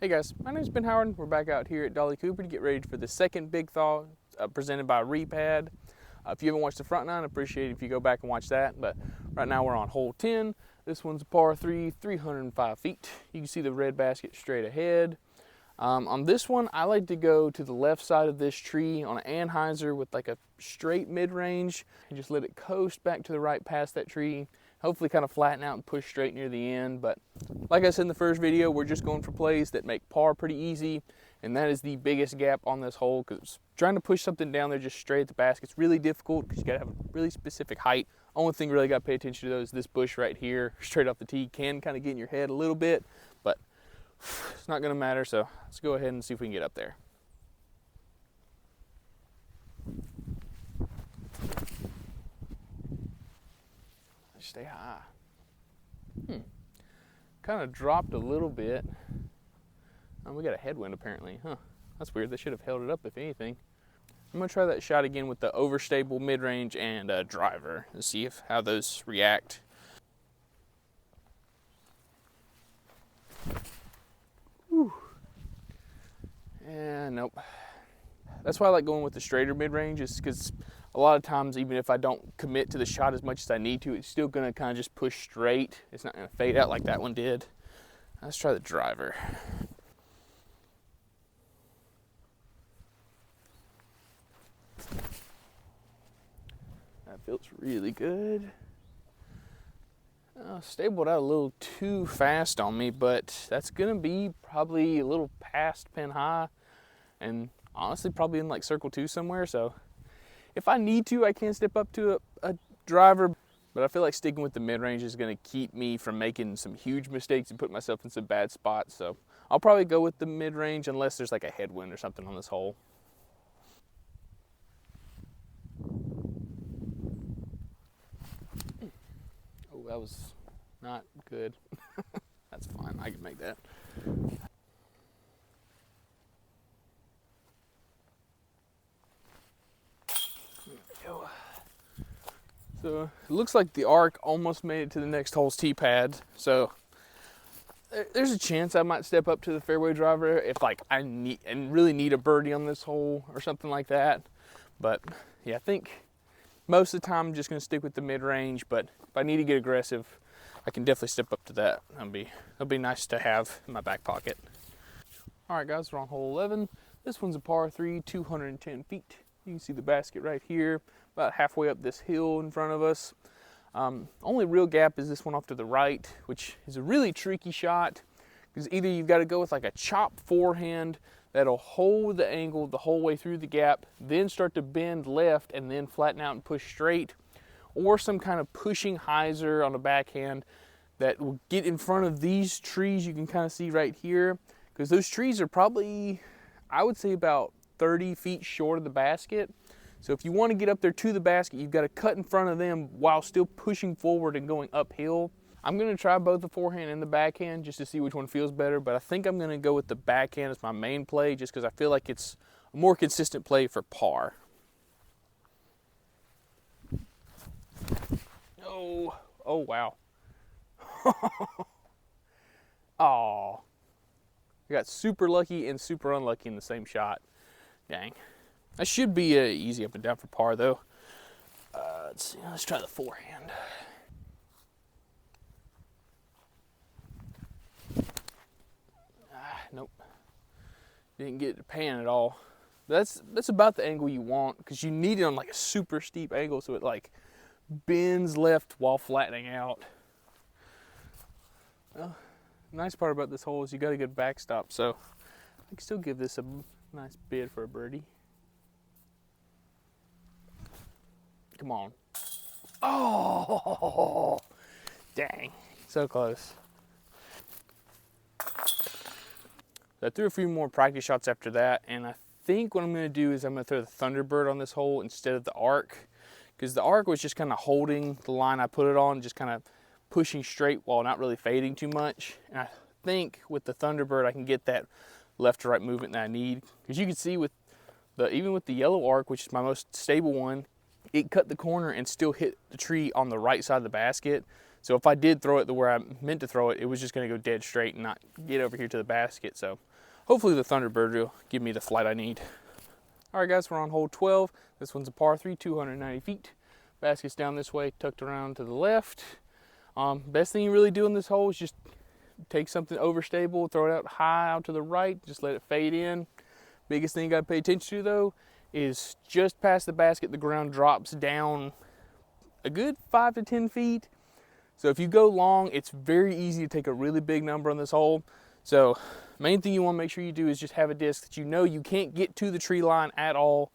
Hey guys, my name's Ben Howard. We're back out here at Dolly Cooper to get ready for the second big thaw presented by Repad. If you haven't watched the front nine, I appreciate it if you go back and watch that. But right now we're on hole 10. This one's a par 3, 305 feet. You can see the red basket straight ahead. On this one, I like to go to the left side of this tree on an anhyzer with like a straight mid-range and just let it coast back to the right past that tree. Hopefully kind of flatten out and push straight near the end. But like I said in the first video, we're just going for plays that make par pretty easy. And that is the biggest gap on this hole, because trying to push something down there just straight at the basket is really difficult because you got to have a really specific height. Only thing really got to pay attention to though is this bush right here, straight off the tee, can kind of get in your head a little bit, but it's not going to matter. So let's go ahead and see if we can get up there. Stay high. Kind of dropped a little bit. Oh, we got a headwind apparently. That's weird. They should have held it up if anything. I'm going to try that shot again with the overstable mid-range and driver to see how those react. Whew. And nope. That's why I like going with the straighter mid-range, is because a lot of times, even if I don't commit to the shot as much as I need to, it's still going to kind of just push straight. It's not going to fade out like that one did. Let's try the driver. That feels really good. Stabled out a little too fast on me, but that's going to be probably a little past pin high, and honestly probably in like circle 2 somewhere. So if I need to, I can step up to a driver, but I feel like sticking with the mid-range is going to keep me from making some huge mistakes and put myself in some bad spots. So I'll probably go with the mid-range unless there's like a headwind or something on this hole. Oh, that was not good. That's fine, I can make that. So it looks like the arc almost made it to the next hole's tee pad. So there's a chance I might step up to the fairway driver if like I really need a birdie on this hole or something like that. But yeah, I think most of the time I'm just gonna stick with the mid-range, but if I need to get aggressive, I can definitely step up to that. That'll be nice to have in my back pocket. All right guys, we're on hole 11. This one's a par 3, 210 feet. You can see the basket right here, about halfway up this hill in front of us. Only real gap is this one off to the right, which is a really tricky shot, because either you've got to go with like a chop forehand that'll hold the angle the whole way through the gap, then start to bend left and then flatten out and push straight, or some kind of pushing hyzer on a backhand that will get in front of these trees you can kind of see right here, because those trees are probably, I would say, about 30 feet short of the basket. So if you want to get up there to the basket, you've got to cut in front of them while still pushing forward and going uphill. I'm going to try both the forehand and the backhand just to see which one feels better, but I think I'm going to go with the backhand as my main play just because I feel like it's a more consistent play for par. Oh wow. Oh, I got super lucky and super unlucky in the same shot. Dang. That should be easy up and down for par though. Let's see, let's try the forehand. Nope. Didn't get the pan at all. That's about the angle you want, because you need it on like a super steep angle so it like bends left while flattening out. Well, the nice part about this hole is you got a good backstop, so I can still give this a nice bid for a birdie. Come on. Oh, dang, so close. So I threw a few more practice shots after that, and I think what I'm going to do is I'm going to throw the Thunderbird on this hole instead of the arc, because the arc was just kind of holding the line I put it on, just kind of pushing straight while not really fading too much. And I think with the Thunderbird I can get that left to right movement that I need, because you can see with even with the yellow arc, which is my most stable one, it cut the corner and still hit the tree on the right side of the basket. So if I did throw it the where I meant to throw it, it was just going to go dead straight and not get over here to the basket. So hopefully the Thunderbird will give me the flight I need. All right, guys, we're on hole 12. This one's a par 3, 290 feet. Basket's down this way, tucked around to the left. Best thing you really do in this hole is just take something overstable, throw it out high out to the right, just let it fade in. Biggest thing you gotta pay attention to though is just past the basket, the ground drops down a good 5 to 10 feet. So if you go long, it's very easy to take a really big number on this hole. So main thing you wanna make sure you do is just have a disc that you know you can't get to the tree line at all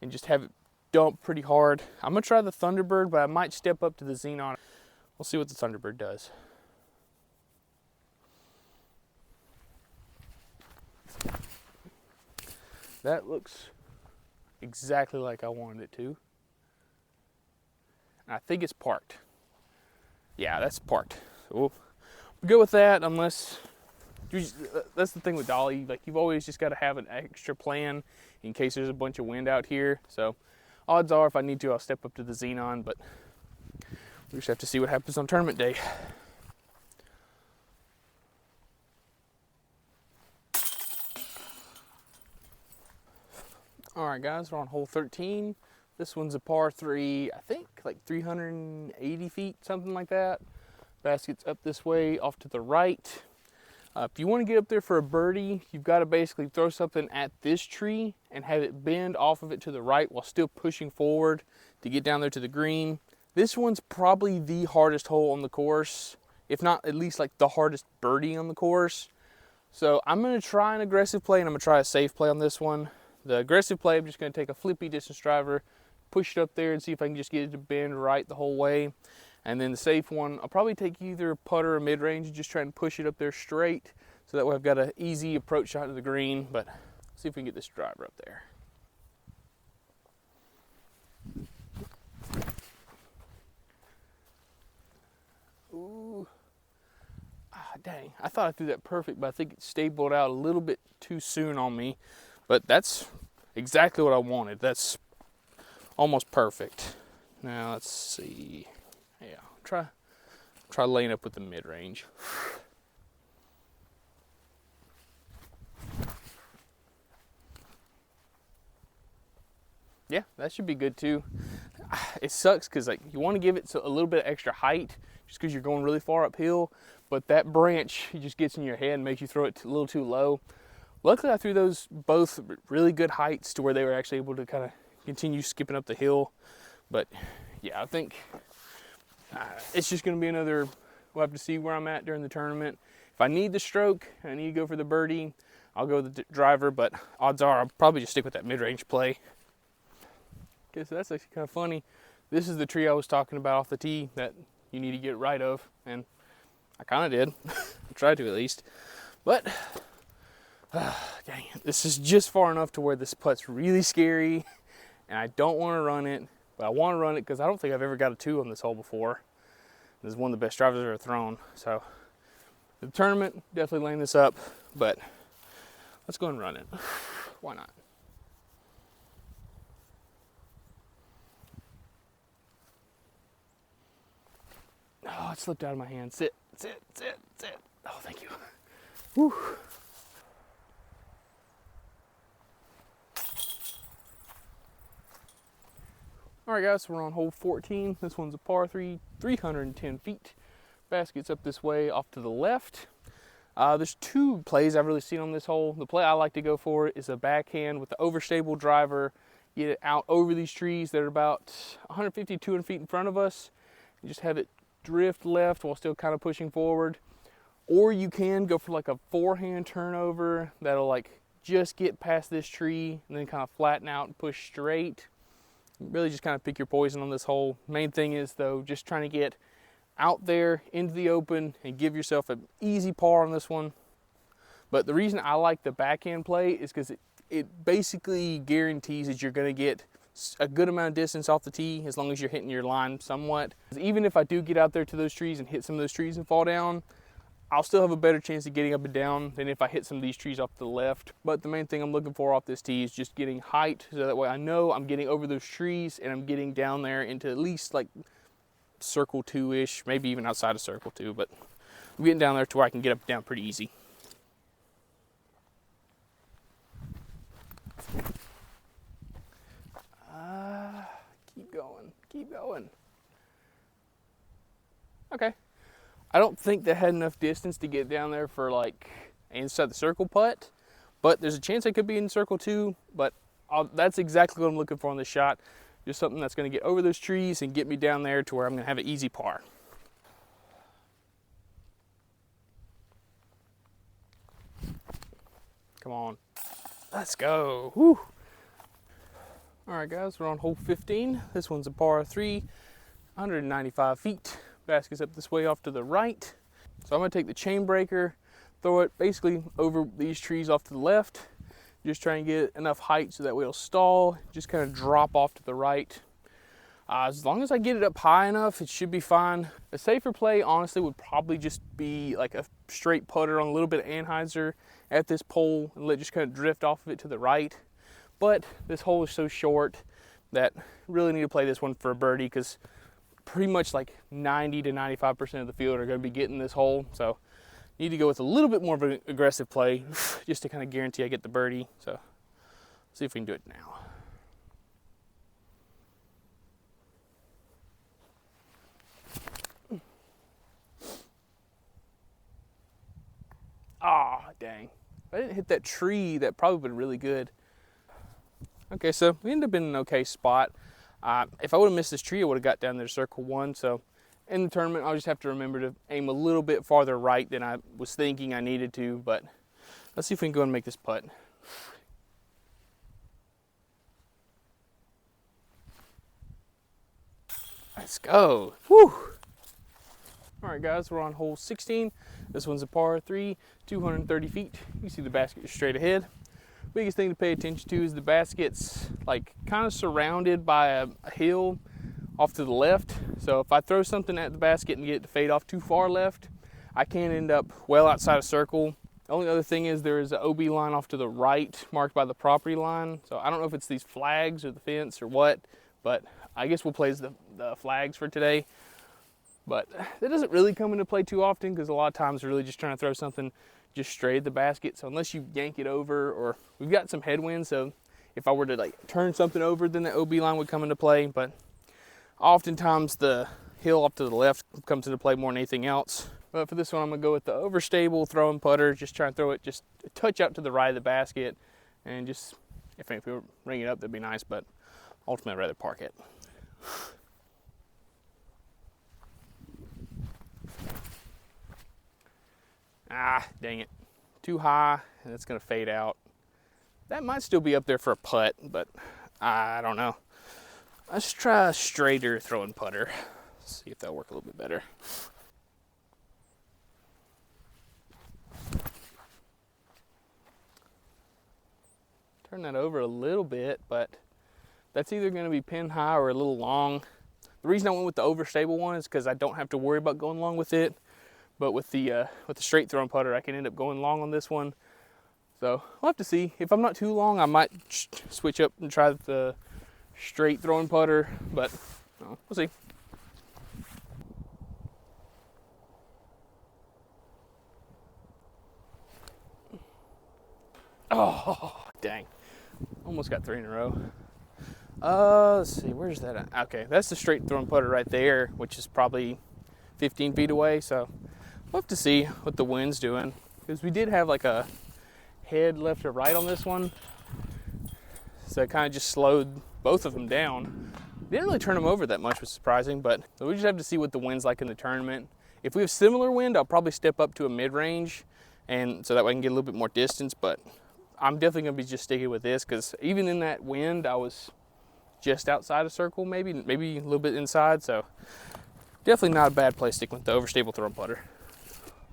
and just have it dump pretty hard. I'm gonna try the Thunderbird, but I might step up to the Xenon. We'll see what the Thunderbird does. That looks exactly like I wanted it to. I think it's parked. Yeah, that's parked. So we'll go with that, unless, that's the thing with Dolly, like you've always just got to have an extra plan in case there's a bunch of wind out here. So odds are if I need to, I'll step up to the Xenon, but we just have to see what happens on tournament day. All right, guys, we're on hole 13. This one's a par 3, I think like 380 feet, something like that. Basket's up this way, off to the right. If you want to get up there for a birdie, you've got to basically throw something at this tree and have it bend off of it to the right while still pushing forward to get down there to the green. This one's probably the hardest hole on the course, if not at least like the hardest birdie on the course. So I'm going to try an aggressive play and I'm going to try a safe play on this one. The aggressive play, I'm just going to take a flippy distance driver, push it up there and see if I can just get it to bend right the whole way. And then the safe one, I'll probably take either a putter or mid-range and just try and push it up there straight. So that way I've got an easy approach shot to the green, but see if we can get this driver up there. Ooh. Ah, dang. I thought I threw that perfect, but I think it stabled out a little bit too soon on me. But that's exactly what I wanted. That's almost perfect. Now let's see. Yeah, try laying up with the mid-range. Yeah, that should be good too. It sucks because like you want to give it a little bit of extra height just because you're going really far uphill, but that branch just gets in your head and makes you throw it a little too low. Luckily, I threw those both really good heights to where they were actually able to kind of continue skipping up the hill. But yeah, I think it's just going to be another, we'll have to see where I'm at during the tournament. If I need the stroke, I need to go for the birdie, I'll go with the driver, but odds are I'll probably just stick with that mid-range play. Okay, so that's actually kind of funny. This is the tree I was talking about off the tee that you need to get right of, and I kind of did. I tried to at least. But dang it, this is just far enough to where this putt's really scary and I don't want to run it, but I want to run it because I don't think I've ever got a 2 on this hole before. This is one of the best drivers I've ever thrown. So the tournament, definitely laying this up, but let's go and run it. Why not? Oh, it slipped out of my hand. Sit, sit, sit, sit. Oh, thank you. Whew. All right, guys, so we're on hole 14. This one's a par 3, 310 feet. Basket's up this way off to the left. There's 2 plays I've really seen on this hole. The play I like to go for is a backhand with the overstable driver. Get it out over these trees that are about 150, 200 feet in front of us. And just have it drift left while still kind of pushing forward. Or you can go for like a forehand turnover that'll like just get past this tree and then kind of flatten out and push straight. Really just kind of pick your poison on this hole. Main thing is though, just trying to get out there into the open and give yourself an easy par on this one. But the reason I like the backhand play is because it basically guarantees that you're going to get a good amount of distance off the tee as long as you're hitting your line somewhat. Even if I do get out there to those trees and hit some of those trees and fall down, I'll still have a better chance of getting up and down than if I hit some of these trees off to the left. But the main thing I'm looking for off this tee is just getting height, so that way I know I'm getting over those trees and I'm getting down there into at least like circle 2-ish, maybe even outside of circle 2, but I'm getting down there to where I can get up and down pretty easy. Keep going. Okay. I don't think that had enough distance to get down there for like inside the circle putt, but there's a chance I could be in circle 2, but that's exactly what I'm looking for on this shot. Just something that's going to get over those trees and get me down there to where I'm going to have an easy par. Come on. Let's go. Woo. All right, guys, we're on hole 15. This one's a par 3, 195 feet. Basket's up this way off to the right. So I'm gonna take the chain breaker, throw it basically over these trees off to the left. Just try and get enough height so that way it'll stall, just kind of drop off to the right. As long as I get it up high enough, it should be fine. A safer play, honestly, would probably just be like a straight putter on a little bit of anhyzer at this pole and let it just kind of drift off of it to the right. But this hole is so short that I really need to play this one for a birdie, because pretty much like 90 to 95% of the field are going to be getting this hole. So I need to go with a little bit more of an aggressive play just to kind of guarantee I get the birdie. So let's see if we can do it now. Ah, dang. If I didn't hit that tree, that probably would have been really good. Okay, so we ended up in an okay spot. If I would have missed this tree, I would have got down there to circle 1. So in the tournament, I'll just have to remember to aim a little bit farther right than I was thinking I needed to. But let's see if we can go and make this putt. Let's go. Whew. All right, guys, we're on hole 16. This one's a par 3, 230 feet. You see the basket is straight ahead. Biggest thing to pay attention to is the basket's like kind of surrounded by a hill off to the left. So if I throw something at the basket and get it to fade off too far left, I can end up well outside of circle. The only other thing is there is an OB line off to the right marked by the property line. So I don't know if it's these flags or the fence or what, but I guess we'll play the flags for today. But that doesn't really come into play too often, because a lot of times we're really just trying to throw something just straight at the basket. So unless you yank it over, or we've got some headwind, so if I were to like turn something over, then the OB line would come into play. But oftentimes the hill off to the left comes into play more than anything else. But for this one, I'm gonna go with the overstable throwing putter, just try and throw it just a touch out to the right of the basket, and just if we were ring it up, that'd be nice. But ultimately, I'd rather park it. Ah, dang it. Too high, and it's going to fade out. That might still be up there for a putt, but I don't know. Let's try a straighter throwing putter. See if that'll work a little bit better. Turn that over a little bit, but that's either going to be pin high or a little long. The reason I went with the overstable one is because I don't have to worry about going long with it. But with the straight throwing putter, I can end up going long on this one. So we'll have to see. If I'm not too long, I might switch up and try the straight throwing putter. But we'll see. Oh, dang. Almost got 3 in a row. Let's see. Where's that at? Okay, that's the straight throwing putter right there, which is probably 15 feet away. So we'll have to see what the wind's doing, because we did have like a head left or right on this one, so it kind of just slowed both of them down. Didn't really turn them over that much, which was surprising, but we just have to see what the wind's like in the tournament. If we have similar wind, I'll probably step up to a mid-range, and so that way I can get a little bit more distance. But I'm definitely going to be just sticking with this, because even in that wind, I was just outside of circle, maybe a little bit inside, so definitely not a bad play sticking with the overstable throwing putter.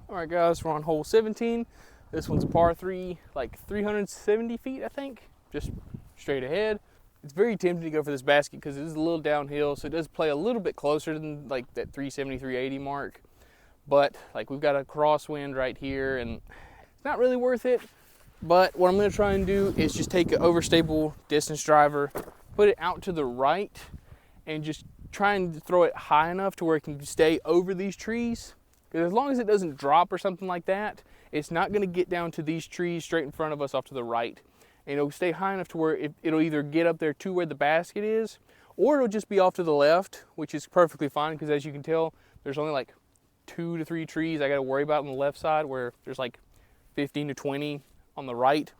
All right, guys, we're on hole 17. This one's a par 3, like 370 feet, I think, just straight ahead. It's very tempting to go for this basket because it is a little downhill, so it does play a little bit closer than like that 370, 380 mark. But like we've got a crosswind right here, and it's not really worth it. But what I'm going to try and do is just take an overstable distance driver, put it out to the right, and just trying to throw it high enough to where it can stay over these trees. Because as long as it doesn't drop or something like that, it's not going to get down to these trees straight in front of us off to the right. And it'll stay high enough to where it'll either get up there to where the basket is, or it'll just be off to the left, which is perfectly fine because as you can tell, there's only like 2 to 3 trees I got to worry about on the left side, where there's like 15 to 20 on the right.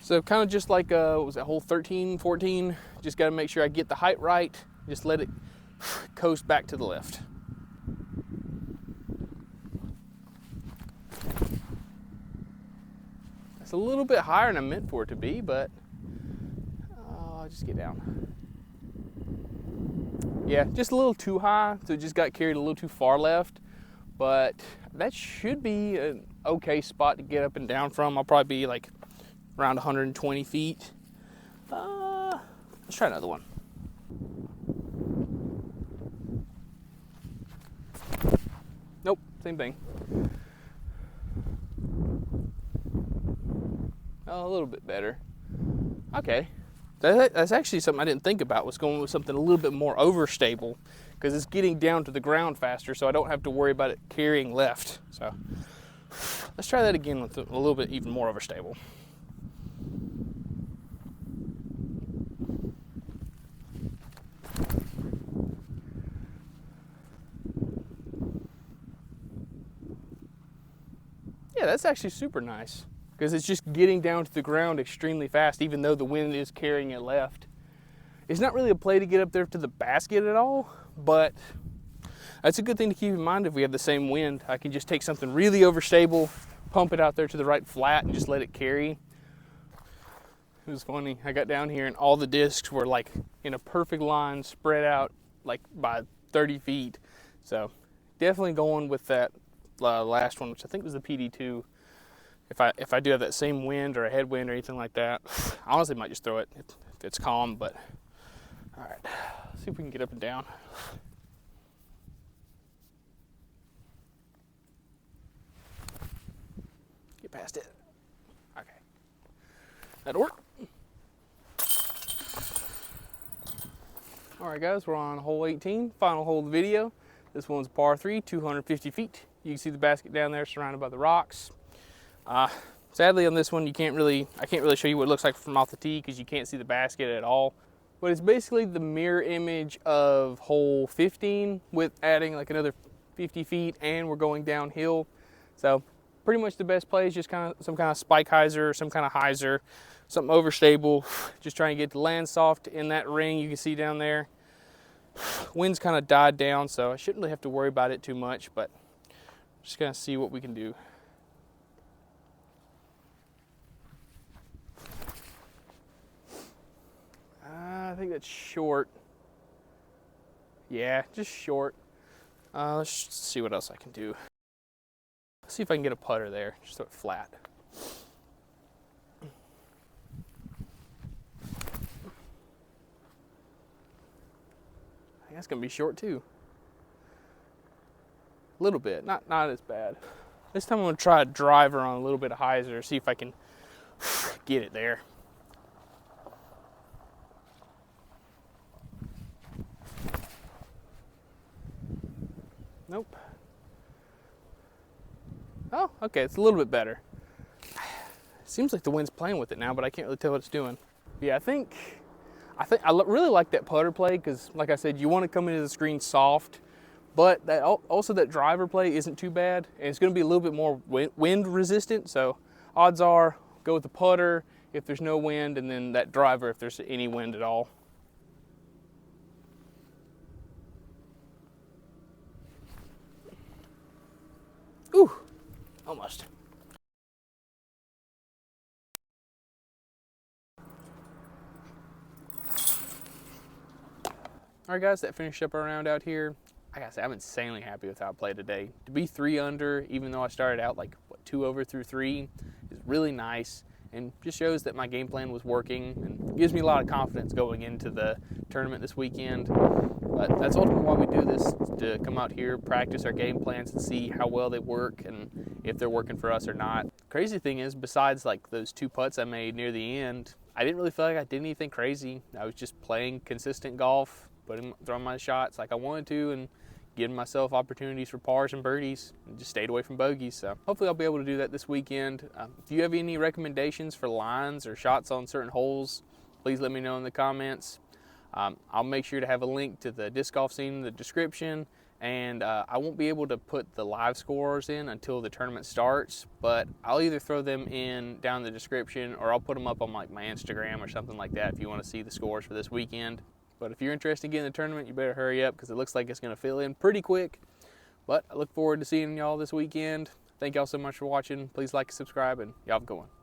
So kind of just like, what was that, hole 13, 14, just got to make sure I get the height right, just let it coast back to the left. It's a little bit higher than I meant for it to be, but I'll just get down. Yeah, just a little too high, so it just got carried a little too far left, but that should be an okay spot to get up and down from. I'll probably be like around 120 feet. Let's try another one. Nope, same thing. Oh, a little bit better. Okay. That's actually something I didn't think about, was going with something a little bit more overstable, because it's getting down to the ground faster, so I don't have to worry about it carrying left. So let's try that again with a little bit even more overstable. Yeah, that's actually super nice, because it's just getting down to the ground extremely fast, even though the wind is carrying it left. It's not really a play to get up there to the basket at all, but that's a good thing to keep in mind if we have the same wind. I can just take something really overstable, pump it out there to the right flat, and just let it carry. It was funny, I got down here and all the discs were like in a perfect line, spread out like by 30 feet. So definitely going with that last one, which I think was the PD2. If I do have that same wind or a headwind or anything like that, I honestly might just throw it if it's calm. But all right, let's see if we can get up and down. Get past it. Okay, that'll work. All right, guys, we're on hole 18, final hole of the video. This one's par 3, 250 feet. You can see the basket down there surrounded by the rocks. Sadly on this one, I can't really show you what it looks like from off the tee because you can't see the basket at all. But it's basically the mirror image of hole 15 with adding like another 50 feet, and we're going downhill. So pretty much the best play is just kind of some kind of spike hyzer or some kind of hyzer, something overstable. Just trying to get the land soft in that ring you can see down there. Wind's kind of died down, so I shouldn't really have to worry about it too much, but just gonna see what we can do. I think that's short. Yeah, just short. Let's see what else I can do. Let's see if I can get a putter there. Just throw it flat. I think that's gonna be short too. A little bit, not as bad. This time I'm gonna try a driver on a little bit of hyzer, see if I can get it there. Nope. Oh, okay, it's a little bit better. Seems like the wind's playing with it now, but I can't really tell what it's doing. Yeah, I think I really like that putter play because, like I said, you want to come into the screen soft, but also that driver play isn't too bad, and it's going to be a little bit more wind resistant. So odds are go with the putter if there's no wind, and then that driver if there's any wind at all. Ooh, almost. All right, guys, that finished up our round out here. Like I said, I'm insanely happy with how I played today. To be 3 under, even though I started out like, what, 2 over through 3, is really nice and just shows that my game plan was working and gives me a lot of confidence going into the tournament this weekend. But that's ultimately why we do this, to come out here, practice our game plans and see how well they work and if they're working for us or not. Crazy thing is, besides like those 2 putts I made near the end, I didn't really feel like I did anything crazy. I was just playing consistent golf, throwing my shots like I wanted to, and giving myself opportunities for pars and birdies, and just stayed away from bogeys. So hopefully I'll be able to do that this weekend. If you have any recommendations for lines or shots on certain holes, please let me know in the comments. I'll make sure to have a link to the disc golf scene in the description, and I won't be able to put the live scores in until the tournament starts, but I'll either throw them in down in the description, or I'll put them up on like my Instagram or something like that if you want to see the scores for this weekend. But if you're interested in getting the tournament, you better hurry up, because it looks like it's going to fill in pretty quick. But I look forward to seeing y'all this weekend. Thank y'all so much for watching. Please like and subscribe, and y'all have a good one.